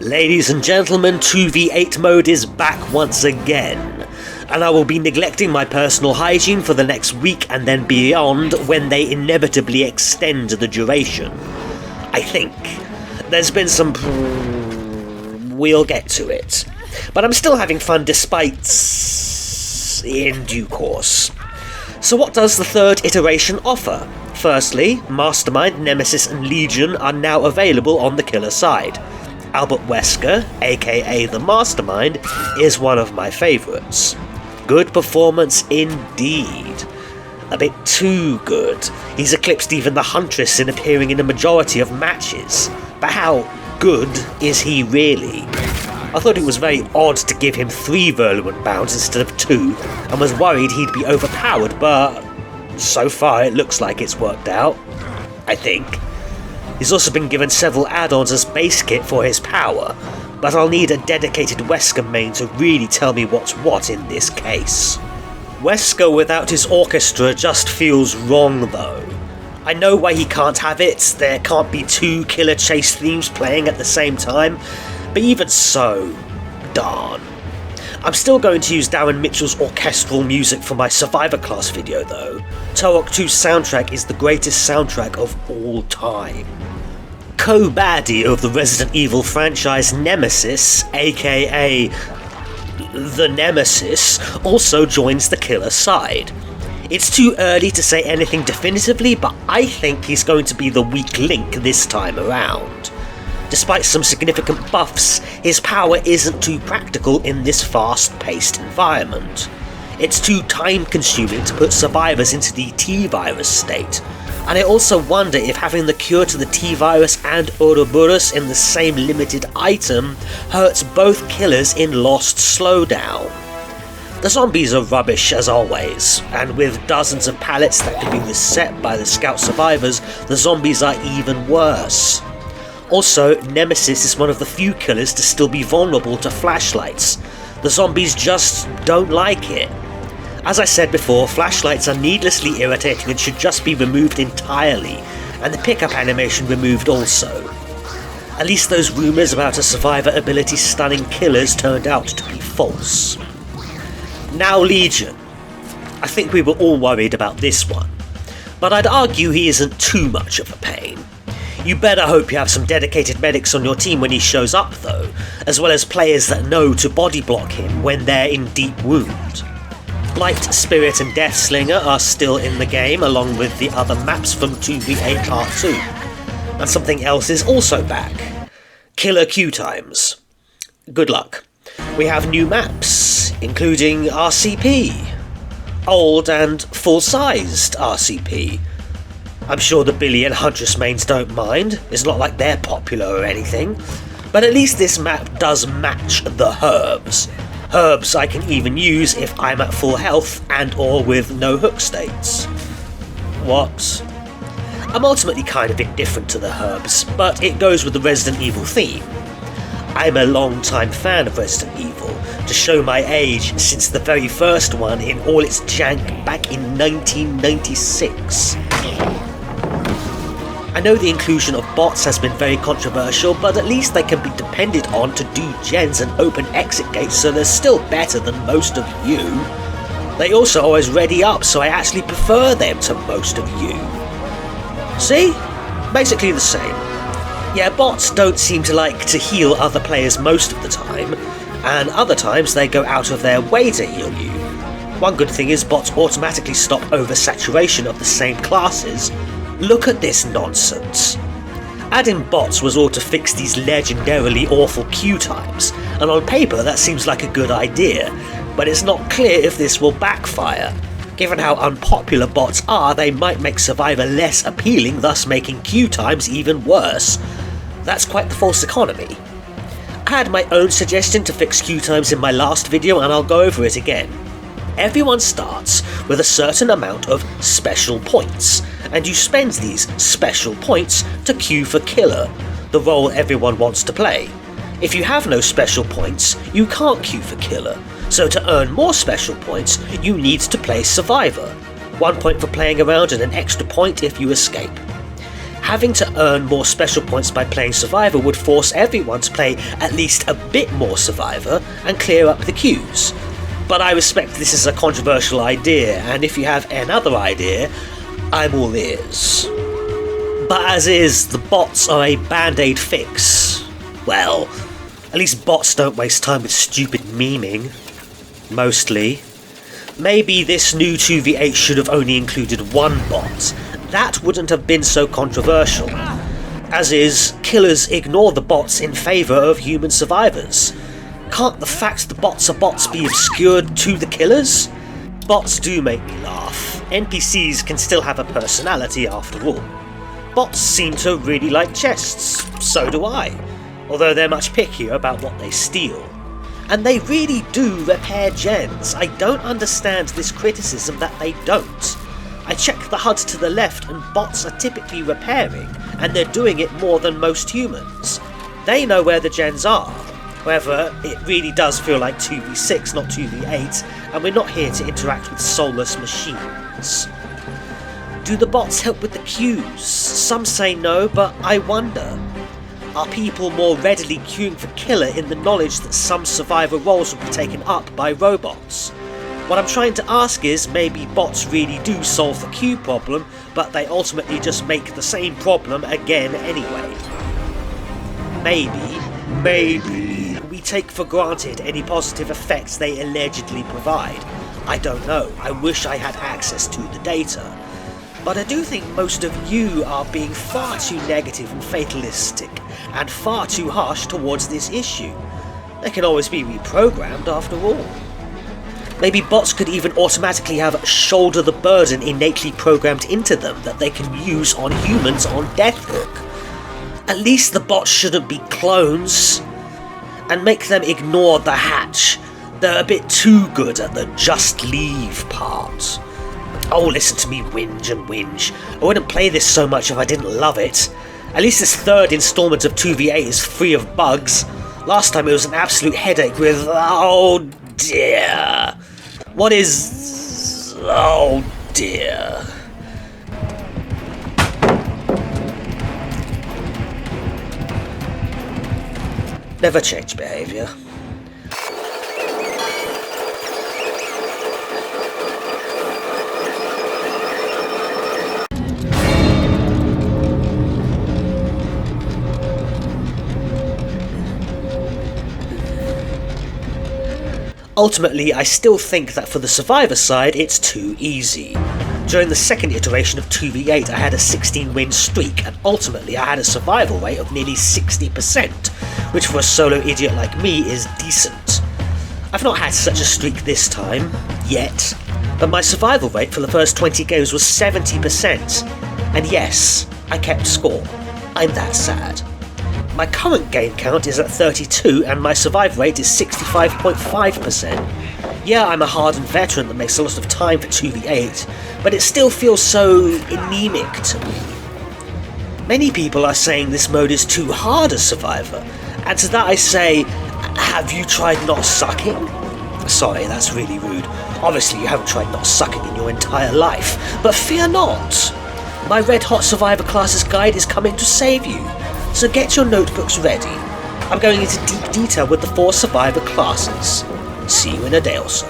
Ladies and gentlemen, 2v8 mode is back once again, and I will be neglecting my personal hygiene for the next week and then beyond when they inevitably extend the duration. I think. There's been some... we'll get to it. But I'm still having fun despite... in due course. So what does the third iteration offer? Firstly, Mastermind, Nemesis and Legion are now available on the killer side. Albert Wesker, aka the Mastermind, is one of my favourites. Good performance indeed. A bit too good. He's eclipsed even the Huntress in appearing in a majority of matches. But how good is he really? I thought it was very odd to give him 3 virulent bounds instead of 2, and was worried he'd be overpowered, but so far it looks like it's worked out. I think. He's also been given several add-ons as base kit for his power, but I'll need a dedicated Wesker main to really tell me what's what in this case. Wesker without his orchestra just feels wrong though. I know why he can't have it, there can't be 2 killer chase themes playing at the same time, but even so, darn. I'm still going to use Darren Mitchell's orchestral music for my Survivor class video though. Turok 2's soundtrack is the greatest soundtrack of all time. Co-baddie of the Resident Evil franchise, Nemesis, aka the Nemesis, also joins the killer side. It's too early to say anything definitively, but I think he's going to be the weak link this time around. Despite some significant buffs, his power isn't too practical in this fast-paced environment. It's too time-consuming to put survivors into the T-virus state, and I also wonder if having the cure to the T-virus and Ouroboros in the same limited item hurts both killers in Lost Slowdown. The zombies are rubbish as always, and with dozens of pallets that can be reset by the scout survivors, the zombies are even worse. Also, Nemesis is one of the few killers to still be vulnerable to flashlights. The zombies just don't like it. As I said before, flashlights are needlessly irritating and should just be removed entirely, and the pickup animation removed also. At least those rumours about a survivor ability stunning killers turned out to be false. Now Legion. I think we were all worried about this one, but I'd argue he isn't too much of a pain. You better hope you have some dedicated medics on your team when he shows up though, as well as players that know to body block him when they're in deep wound. Blight, Spirit and Deathslinger are still in the game along with the other maps from 2v8 Part 2. And something else is also back. Killer queue times. Good luck. We have new maps, including RCP. Old and full-sized RCP. I'm sure the Billy and Huntress mains don't mind, it's not like they're popular or anything, but at least this map does match the herbs. Herbs I can even use if I'm at full health and or with no hook states. What? I'm ultimately kind of indifferent to the herbs, but it goes with the Resident Evil theme. I'm a long-time fan of Resident Evil, to show my age since the very first one in all its jank back in 1996. I know the inclusion of bots has been very controversial, but at least they can be depended on to do gens and open exit gates, so they're still better than most of you. They also always ready up, so I actually prefer them to most of you. See? Basically the same. Yeah, bots don't seem to like to heal other players most of the time, and other times they go out of their way to heal you. One good thing is bots automatically stop oversaturation of the same classes. Look at this nonsense. Adding bots was all to fix these legendarily awful queue times, and on paper that seems like a good idea, but it's not clear if this will backfire. Given how unpopular bots are, they might make Survivor less appealing, thus making queue times even worse. That's quite the false economy. I had my own suggestion to fix queue times in my last video and I'll go over it again. Everyone starts with a certain amount of special points, and you spend these special points to queue for killer, the role everyone wants to play. If you have no special points, you can't queue for killer, so to earn more special points, you need to play survivor. 1 point for playing around and an extra point if you escape. Having to earn more special points by playing Survivor would force everyone to play at least a bit more Survivor and clear up the queues. But I respect this is a controversial idea, and if you have another idea, I'm all ears. But as is, the bots are a band-aid fix. Well, at least bots don't waste time with stupid memeing. Mostly. Maybe this new 2v8 should have only included one bot. That wouldn't have been so controversial. As is, killers ignore the bots in favour of human survivors. Can't the fact the bots are bots be obscured to the killers? Bots do make me laugh. NPCs can still have a personality after all. Bots seem to really like chests, so do I, although they're much pickier about what they steal. And they really do repair gens. I don't understand this criticism that they don't. I check the HUD to the left and bots are typically repairing, and they're doing it more than most humans. They know where the gens are. However, it really does feel like 2v6, not 2v8, and we're not here to interact with soulless machines. Do the bots help with the queues? Some say no, but I wonder. Are people more readily queuing for killer in the knowledge that some survivor roles will be taken up by robots? What I'm trying to ask is, maybe bots really do solve the queue problem, but they ultimately just make the same problem again anyway. Maybe we take for granted any positive effects they allegedly provide. I don't know, I wish I had access to the data. But I do think most of you are being far too negative and fatalistic, and far too harsh towards this issue. They can always be reprogrammed after all. Maybe bots could even automatically have shoulder the burden innately programmed into them that they can use on humans on death hook. At least the bots shouldn't be clones. And make them ignore the hatch. They're a bit too good at the just leave part. Oh, listen to me whinge and whinge. I wouldn't play this so much if I didn't love it. At least this third installment of 2v8 is free of bugs. Last time it was an absolute headache with... oh dear. What is... oh dear. Never change behaviour. Ultimately, I still think that for the survivor side, it's too easy. During the second iteration of 2v8, I had a 16-win streak, and ultimately I had a survival rate of nearly 60%, which for a solo idiot like me is decent. I've not had such a streak this time, yet, but my survival rate for the first 20 games was 70%, and yes, I kept score. I'm that sad. My current game count is at 32 and my survival rate is 65.5%. Yeah, I'm a hardened veteran that makes a lot of time for 2v8, but it still feels so anemic to me. Many people are saying this mode is too hard as Survivor, and to that I say, have you tried not sucking? Sorry, that's really rude. Obviously you haven't tried not sucking in your entire life, but fear not. My Red Hot Survivor Classes guide is coming to save you. So get your notebooks ready. I'm going into deep detail with the 4 survivor classes. See you in a day or so.